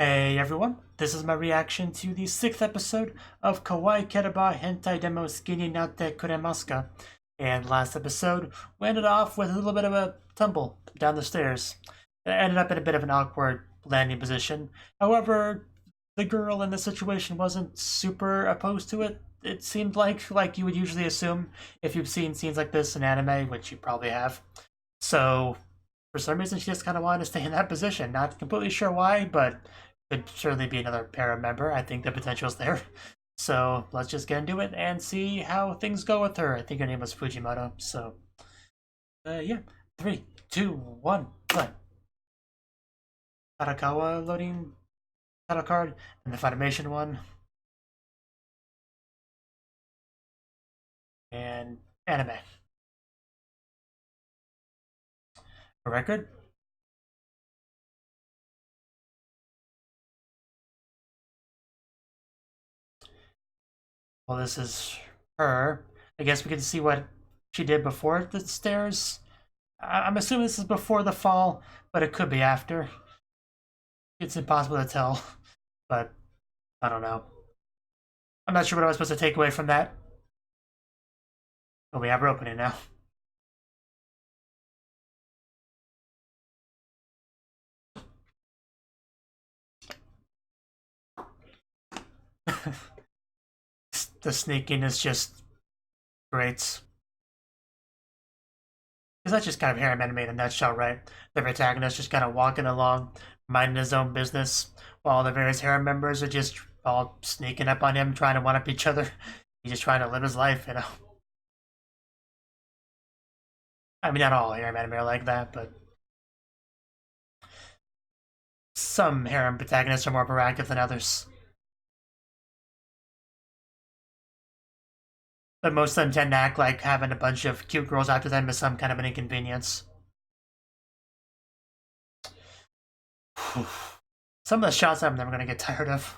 Hey everyone, this is my reaction to the 6th episode of Kawaikereba Hentai Demo Skinny Natte Kuremasu. And last episode, we ended off with a little bit of a tumble down the stairs. It ended up in a bit of an awkward landing position. However, the girl in the situation wasn't super opposed to it. It seemed like you would usually assume if you've seen scenes like this in anime, which you probably have. So, for some reason, she just kind of wanted to stay in that position. Not completely sure why, but could certainly be another para member. I think the potential's there. So let's just get into it and see how things go with her. I think her name was Fujimoto. So, yeah. 3, 2, 1, play. Arakawa loading title card and the Funimation one. And anime. A record. Well, this is her. I guess we can see what she did before the stairs. I'm assuming this is before the fall, but it could be after. It's impossible to tell, but I don't know. I'm not sure what I was supposed to take away from that. But we have her opening now. The sneaking is just great. Because that's just kind of harem anime in a nutshell, right? The protagonist just kind of walking along, minding his own business, while the various harem members are just all sneaking up on him, trying to one-up each other. He's just trying to live his life, you know? I mean, not all harem anime are like that, but some harem protagonists are more proactive than others. But most of them tend to act like having a bunch of cute girls after them is some kind of an inconvenience. Some of the shots I'm never going to get tired of.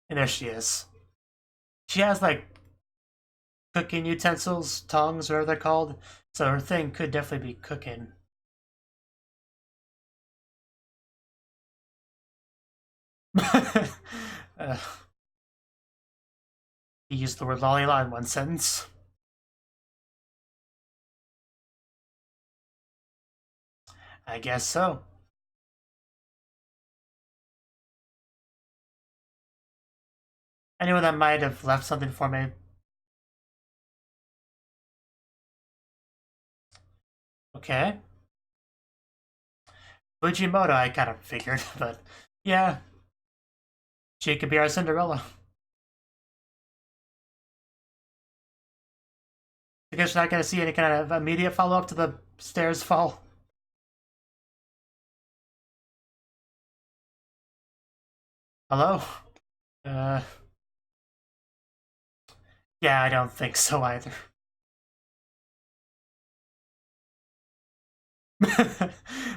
And there she is. She has like cooking utensils, tongs, whatever they're called. So her thing could definitely be cooking. uh, he used the word lollipop in one sentence. I guess so. Anyone that might have left something for me. Okay. Fujimoto, I kind of figured, but yeah. She could be our Cinderella. I guess we're not going to see any kind of immediate follow-up to the stairs fall. Hello? Yeah, I don't think so either.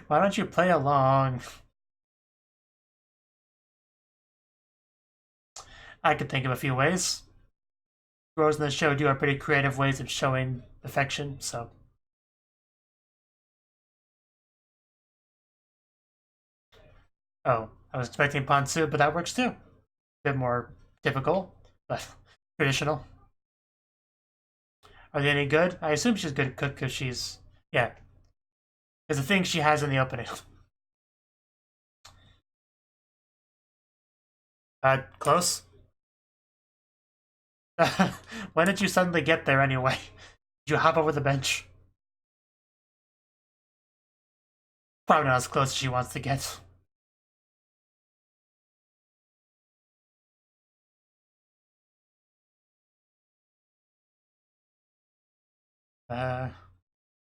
Why don't you play along? I could think of a few ways. Girls in the show do have pretty creative ways of showing affection, so. Oh, I was expecting Ponsu, but that works too. A bit more typical, but traditional. Are they any good? I assume she's good at cook because she's, yeah. It's the thing she has in the opening. Close? When did you suddenly get there anyway? Did you hop over the bench? Probably not as close as she wants to get.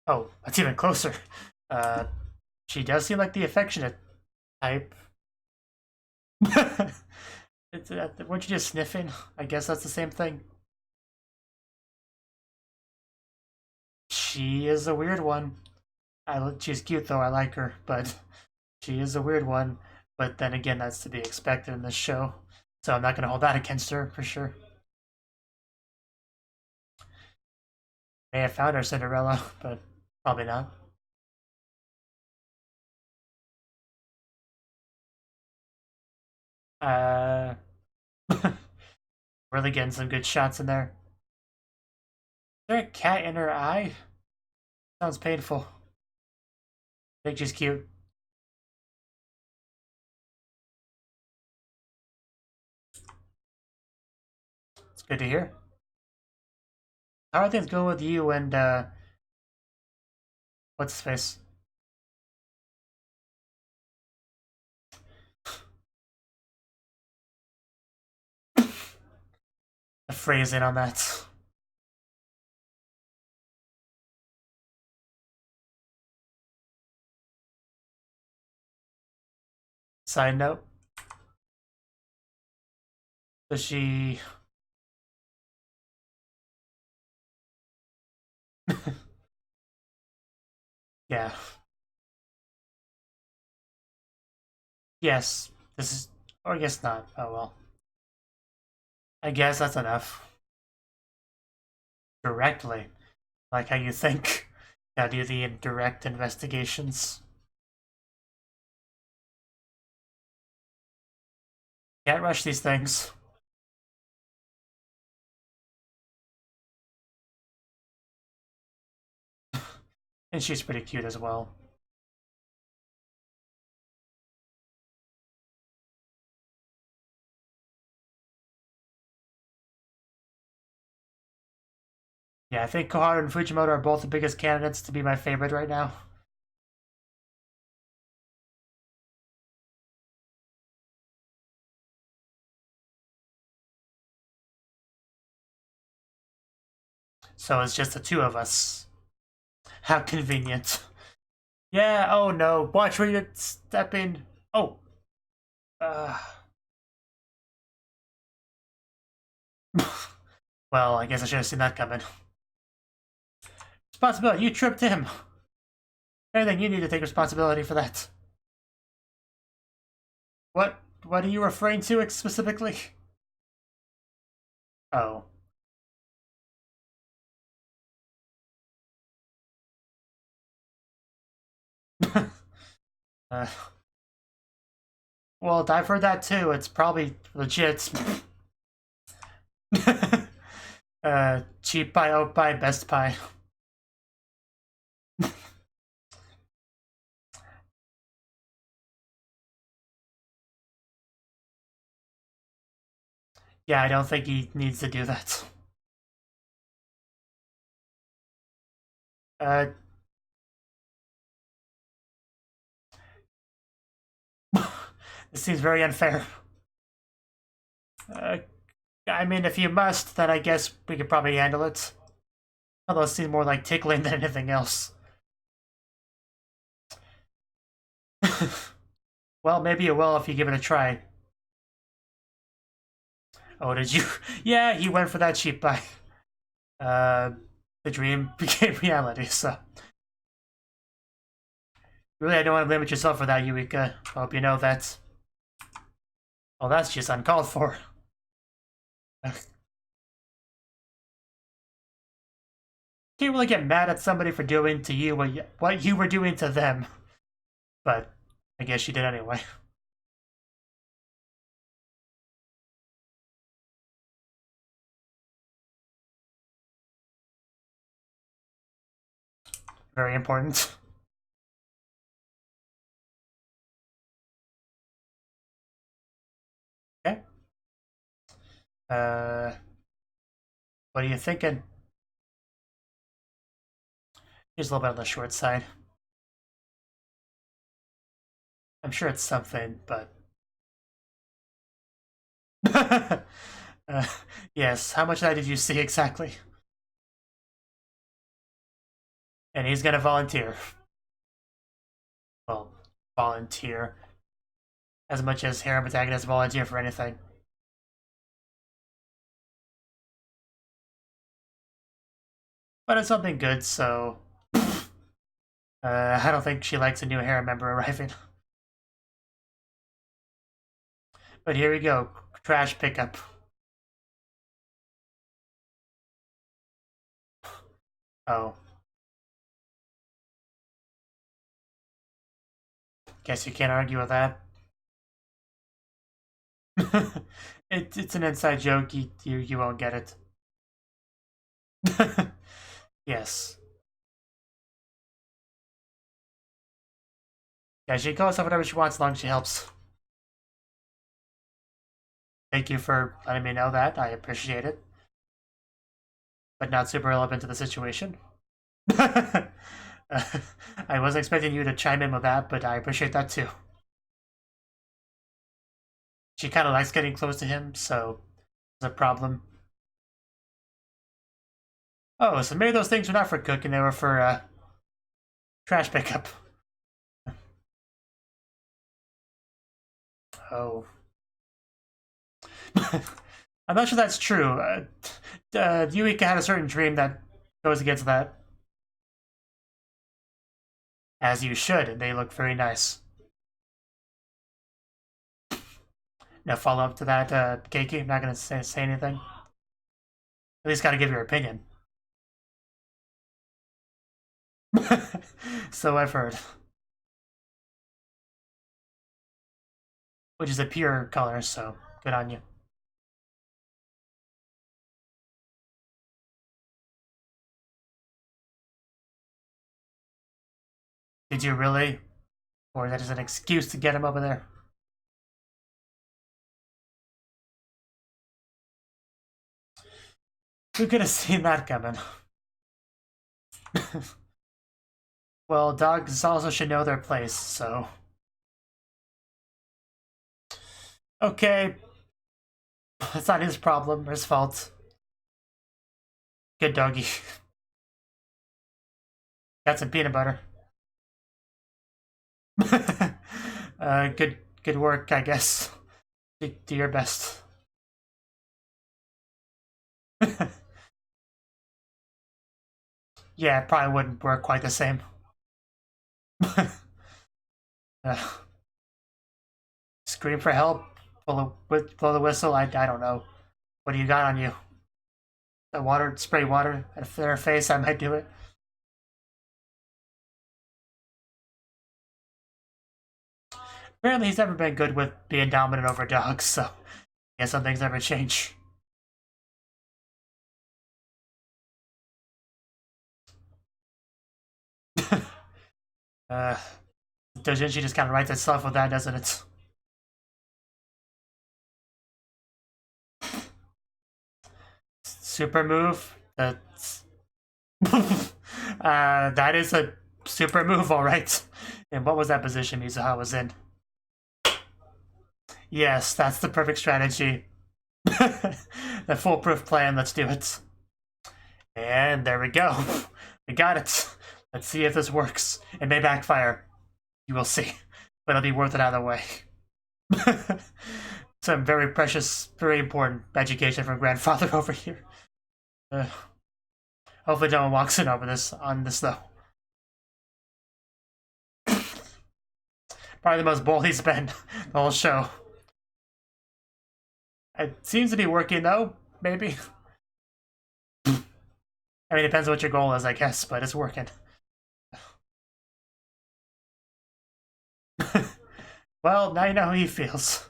Oh, that's even closer. She does seem like the affectionate type. Weren't you just sniffing? I guess that's the same thing. She is a weird one. She's cute though, I like her, but she is a weird one. But then again, that's to be expected in this show. So I'm not gonna hold that against her, for sure. May have found her Cinderella, but probably not. Really getting some good shots in there. Is there a cat in her eye? Sounds painful. I think she's cute. It's good to hear. How are things going with you and, what's his face? The phrasing on that. Side note. Does she... Yeah. Yes. This is... Or I guess not. Oh well. I guess that's enough. Directly. Like how you think. Now do the indirect investigations. Can't rush these things. And she's pretty cute as well. Yeah, I think Koharu and Fujimoto are both the biggest candidates to be my favorite right now. So it's just the two of us. How convenient. Yeah, oh no. Watch where you're stepping. Oh. Well, I guess I should have seen that coming. Responsibility, you tripped him. Anything, you need to take responsibility for that. What are you referring to specifically? Oh. uh, well, I've heard that too. It's probably legit. Cheap pie, oat pie, best pie. Yeah, I don't think he needs to do that. This seems very unfair. I mean, if you must, then I guess we could probably handle it. Although it seems more like tickling than anything else. Well, maybe it will if you give it a try. Oh, did you? Yeah, he went for that cheap buy. The dream became reality, so... Really, I don't want to limit yourself for that, Eureka. I hope you know that. Well, that's just uncalled for. Can't really get mad at somebody for doing to you what you were doing to them. But I guess you did anyway. Very important. Okay. What are you thinking? Here's a little bit on the short side. I'm sure it's something, but... yes, how much of that did you see exactly? And he's gonna volunteer. Well, volunteer. As much as harem protagonists volunteer for anything. But it's something good, so... I don't think she likes a new harem member arriving. But here we go. Trash pickup. Oh. Guess you can't argue with that. It's an inside joke. You won't get it. Yes. Yeah, she calls herself whatever she wants as long as she helps. Thank you for letting me know that. I appreciate it. But not super relevant to the situation. I wasn't expecting you to chime in with that, but I appreciate that too. She kind of likes getting close to him, so it's a problem. Oh, so maybe those things were not for cooking, they were for trash pickup. Oh. I'm not sure that's true. Yuika had a certain dream that goes against that. As you should, they look very nice. No follow up to that, Keiki? I'm not gonna say anything. At least gotta give your opinion. So I've heard. Which is a pure color, so good on you. Did you really? Or is that just an excuse to get him over there? Who could have seen that coming? Well, dogs also should know their place, so... Okay. It's not his problem or his fault. Good doggy. Got some peanut butter. Good work, I guess. Do your best. Yeah, it probably wouldn't work quite the same. Scream for help, blow the whistle, I don't know. What do you got on you? The water, spray water at their face, I might do it. Apparently he's never been good with being dominant over dogs, so I guess some things never change. Dojinshi just kind of writes itself with that, doesn't it? Super move. That's that is a super move, all right. And what was that position Mizuha was in? Yes, that's the perfect strategy. The foolproof plan. Let's do it. And there we go. We got it. Let's see if this works. It may backfire. You will see. But it'll be worth it either way. Some very precious, very important education from grandfather over here. Hopefully no one walks in over this on this though. Probably the most bold he's been the whole show. It seems to be working though, maybe. I mean, it depends on what your goal is, I guess, but it's working. Well, now you know how he feels.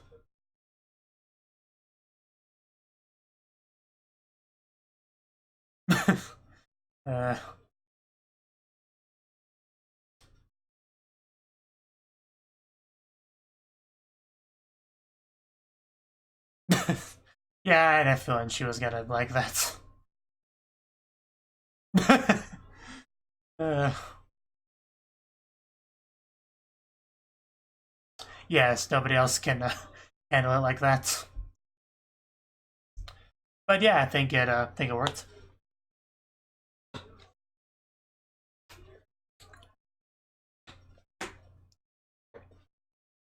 uh... Yeah, I had a feeling she was gonna like that. uh... Yes, nobody else can handle it like that. But yeah, I think it worked.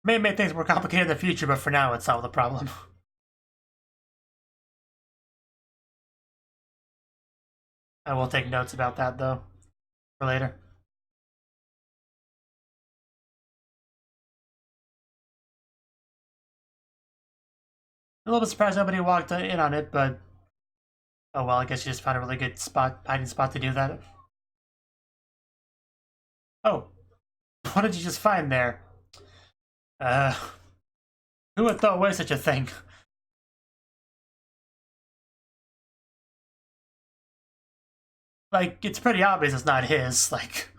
May make things more complicated in the future, but for now, it solved the problem. I will take notes about that though for later. A little bit surprised nobody walked in on it, but oh well, I guess you just found a really good hiding spot to do that. Oh, what did you just find there? Who would throw away such a thing? Like, it's pretty obvious it's not his, like,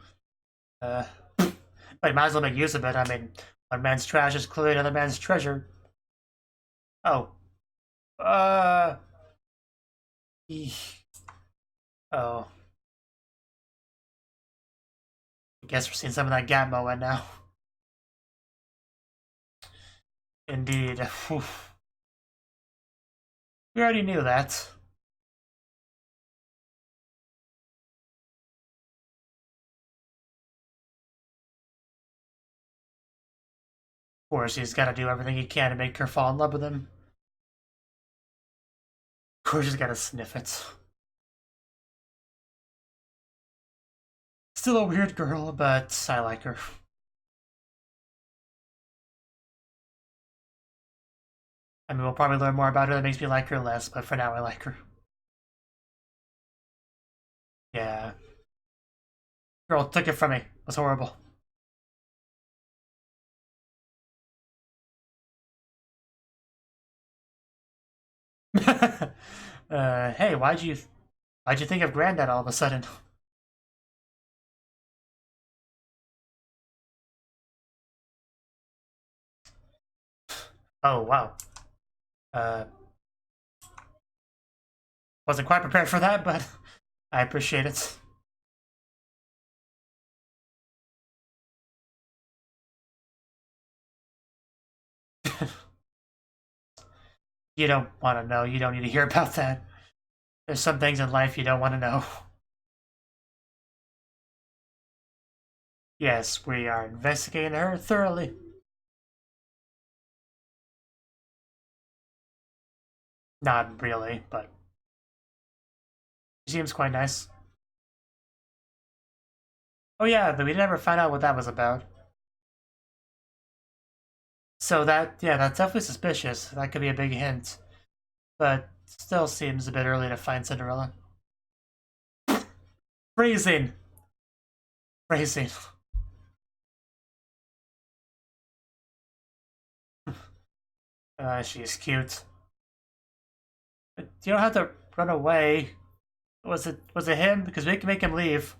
but you might as well make use of it. I mean, one man's trash is clearly another man's treasure. Oh. Oh. I guess we're seeing some of that gap moment now. Indeed. We already knew that. Of course, he's got to do everything he can to make her fall in love with him. Of course, he's got to sniff it. Still a weird girl, but I like her. I mean, we'll probably learn more about her that makes me like her less, but for now I like her. Yeah. Girl took it from me. It was horrible. Hey, why'd you think of Granddad all of a sudden? Oh, wow. Wasn't quite prepared for that, but I appreciate it. You don't want to know. You don't need to hear about that. There's some things in life you don't want to know. Yes, we are investigating her thoroughly. Not really, but she seems quite nice. Oh yeah, but we never found out what that was about. So yeah, that's definitely suspicious. That could be a big hint. But still seems a bit early to find Cinderella. Freezing! Freezing. She's cute. But you don't have to run away. Was it him? Because we can make him leave.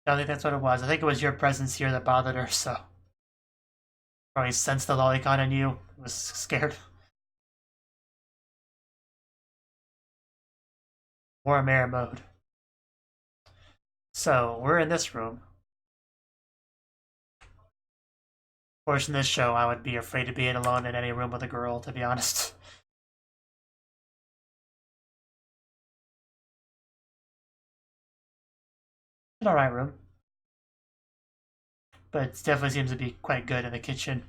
I don't think that's what it was. I think it was your presence here that bothered her, so. Probably sensed the lolicon in you. Was scared. Warm air mode. So, we're in this room. Of course, in this show, I would be afraid to be alone in any room with a girl, to be honest. An alright room. But it definitely seems to be quite good in the kitchen.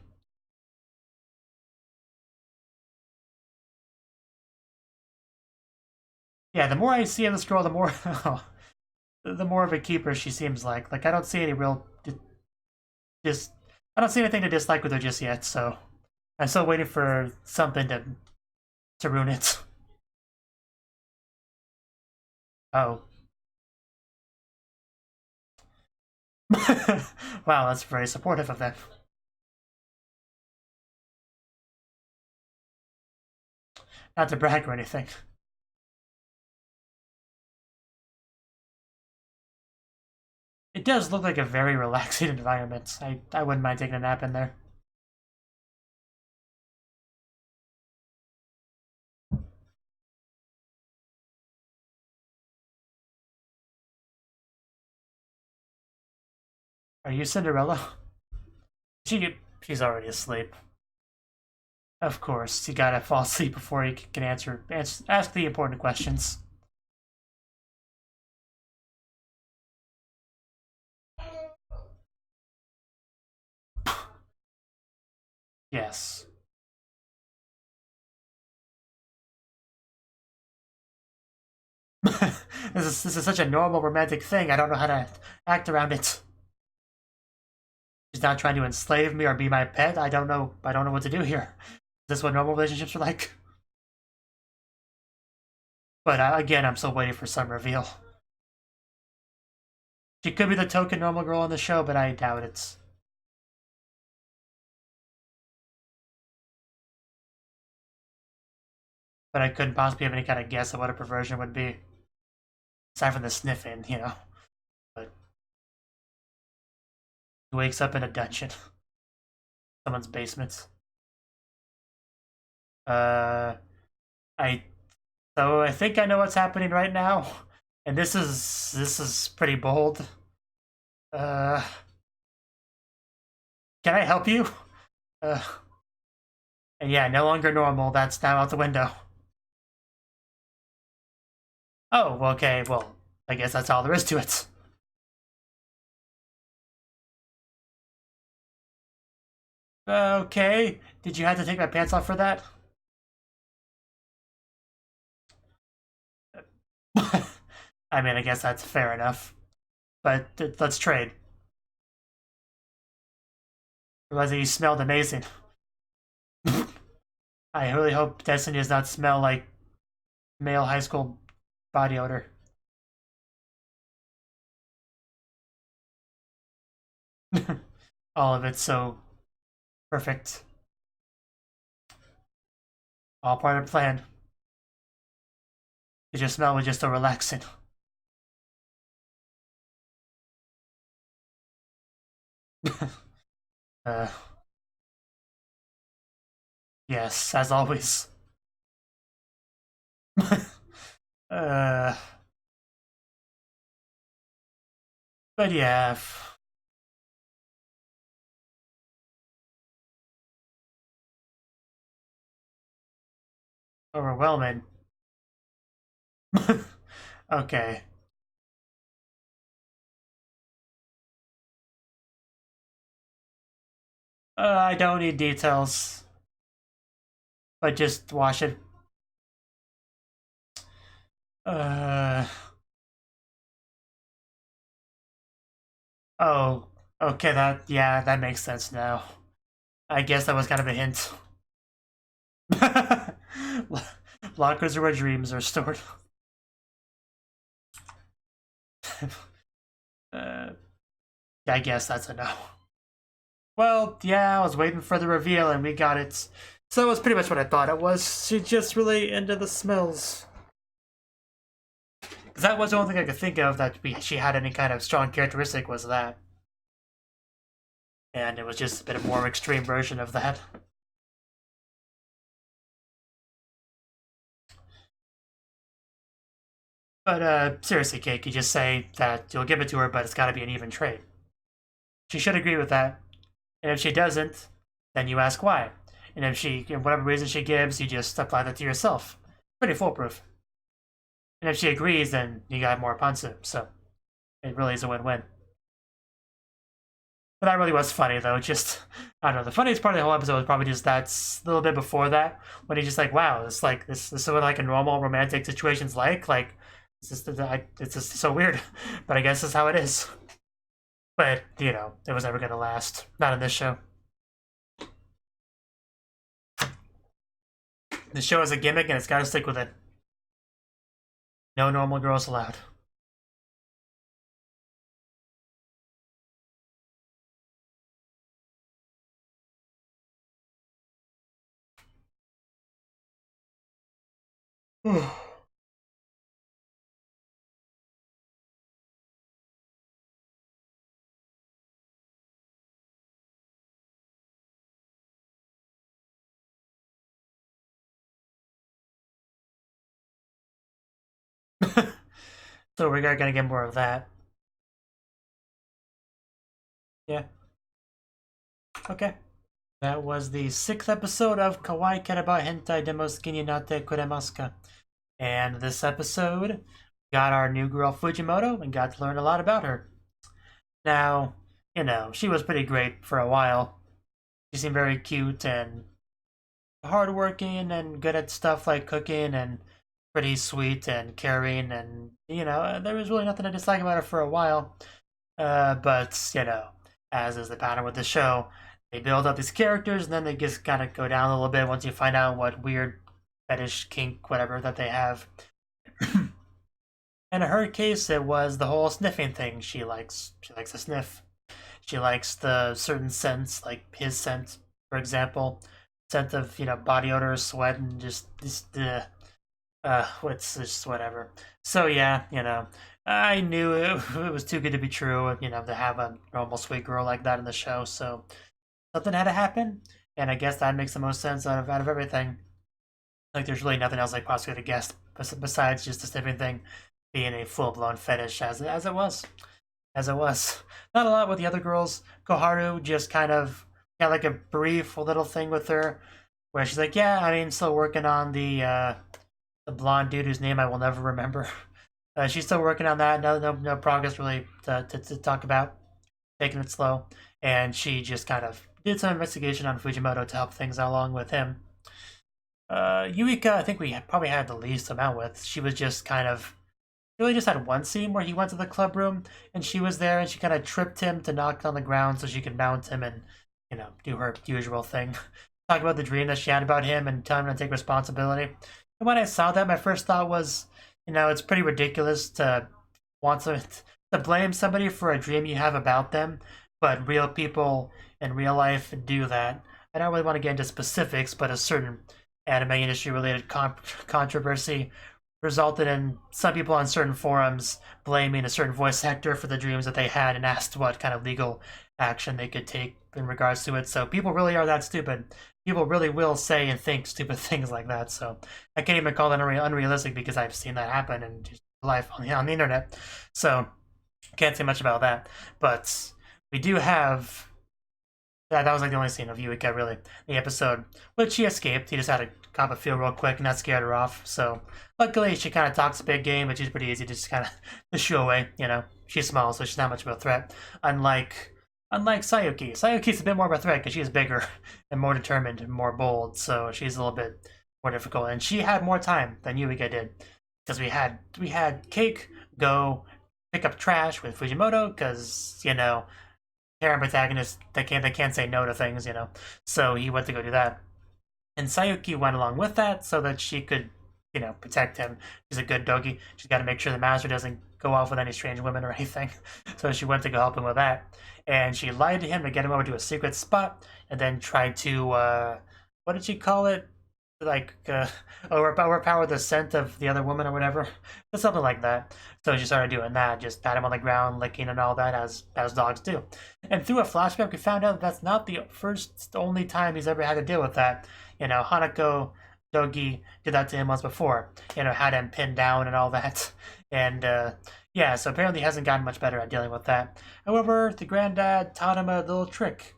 Yeah, the more I see of this girl, the more the more of a keeper she seems like. Like, I don't see any real just I don't see anything to dislike with her just yet, so I'm still waiting for something to ruin it. Oh. Wow, that's very supportive of them. Not to brag or anything. It does look like a very relaxing environment. I wouldn't mind taking a nap in there. Are you Cinderella? She's already asleep. Of course, you gotta fall asleep before you can ask the important questions. Yes. This is such a normal romantic thing. I don't know how to act around it. She's not trying to enslave me or be my pet. I don't know what to do here. Is this what normal relationships are like? But again, I'm still waiting for some reveal. She could be the token normal girl on the show, but I doubt it. But I couldn't possibly have any kind of guess of what a perversion would be. Aside from the sniffing, you know. But he wakes up in a dungeon. Someone's basement. I think I know what's happening right now. And this is pretty bold. Can I help you? And yeah, no longer normal. That's now out the window. Oh, okay, well, I guess that's all there is to it. Okay, did you have to take my pants off for that? I mean, I guess that's fair enough. But let's trade. Realizing you smelled amazing. I really hope Destiny does not smell like male high school body odor. All of it's so perfect. All part of the plan. It just smell was just so relaxing. uh, yes, as always. uh, but yeah. Overwhelming. Okay. I don't need details. But just watch it. Oh, okay, that makes sense now. I guess that was kind of a hint. Lockers are where dreams are stored. I guess that's a no. Well, yeah, I was waiting for the reveal and we got it. So that was pretty much what I thought it was. She's just really into the smells. Because that was the only thing I could think of that she had any kind of strong characteristic was that. And it was just a bit of more extreme version of that. But seriously, Cake, you just say that you'll give it to her, but it's gotta be an even trade. She should agree with that. And if she doesn't, then you ask why. And if she, for whatever reason she gives, you just apply that to yourself. Pretty foolproof. And if she agrees, then you got more Ponsu. So it really is a win-win. But that really was funny, though. Just, I don't know. The funniest part of the whole episode was probably just that little bit before that, when he's just like, wow, it's like, this is what like a normal romantic situation's like. Like, it's just so weird. But I guess that's how it is. But, you know, it was never going to last. Not in this show. The show is a gimmick and it's got to stick with it. No normal girls allowed. So we're gonna get more of that. Yeah. Okay. That was the 6th episode of Kawaikereba Hentai Demosuke ni Natte Kuremasu. And this episode got our new girl Fujimoto and got to learn a lot about her. Now, you know, she was pretty great for a while. She seemed very cute and hardworking and good at stuff like cooking and pretty sweet and caring, and you know, there was really nothing to dislike about her for a while. But you know, as is the pattern with the show. They build up these characters, and then they just kind of go down a little bit once you find out what weird fetish, kink, whatever that they have. And in her case, it was the whole sniffing thing. She likes to sniff. She likes the certain scents, like his scent, for example, scent of body odor, sweat, and just what's just whatever. So yeah, I knew it was too good to be true, to have a normal sweet girl like that in the show. So something had to happen, and I guess that makes the most sense out of everything. Like, there's really nothing else I possibly could have guessed besides just the sniffing thing being a full-blown fetish, as it was. Not a lot with the other girls. Koharu just kind of got like a brief little thing with her, where she's like, "Yeah, I mean, still working on the blonde dude whose name I will never remember." She's still working on that. No progress really to talk about. Taking it slow, and she just kind of did some investigation on Fujimoto to help things along with him. Yuika, I think we probably had the least amount with. She was just kind of really just had one scene where he went to the club room and she was there and she kind of tripped him to knock on the ground so she could mount him and do her usual thing. Talk about the dream that she had about him and tell him to take responsibility. And when I saw that, my first thought was, it's pretty ridiculous to want to blame somebody for a dream you have about them, but real people in real life do that. I don't really want to get into specifics, but a certain anime industry related controversy resulted in some people on certain forums blaming a certain voice actor for the dreams that they had and asked what kind of legal action they could take in regards to it. So people really are that stupid. People really will say and think stupid things like that. So I can't even call that unrealistic because I've seen that happen in just life on the internet. So can't say much about that. But we do have that was like the only scene of Yuika really the episode, which he escaped. He just had to cop a feel real quick, and that scared her off. So luckily, she kind of talks a big game, which is pretty easy to just kind of shoo away. She's small, so she's not much of a threat. Unlike Sayuki. Sayuki's a bit more of a threat because she's bigger and more determined and more bold. So she's a little bit more difficult, and she had more time than Yuika did because we had Cake go pick up trash with Fujimoto because parent protagonists they can't say no to things, so he went to go do that, and Sayuki went along with that so that she could protect him. She's a good doggy. She's got to make sure the master doesn't go off with any strange women or anything. So she went to go help him with that, and she lied to him to get him over to a secret spot, and then tried to what did she call it, like overpower the scent of the other woman or whatever, something like that. So she started doing that, just pat him on the ground, licking and all that, as dogs do. And through a flashback, we found out that's not the only time he's ever had to deal with that. Hanako Dogi did that to him once before. Had him pinned down and all that. And yeah, so apparently he hasn't gotten much better at dealing with that. However, the granddad taught him a little trick,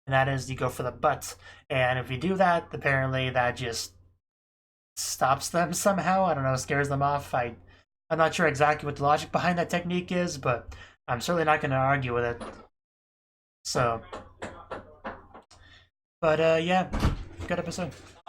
and that is you go for the butt. And if you do that, apparently that just stops them somehow. I don't know, scares them off. I'm not sure exactly what the logic behind that technique is, but I'm certainly not going to argue with it. So, but yeah, good episode.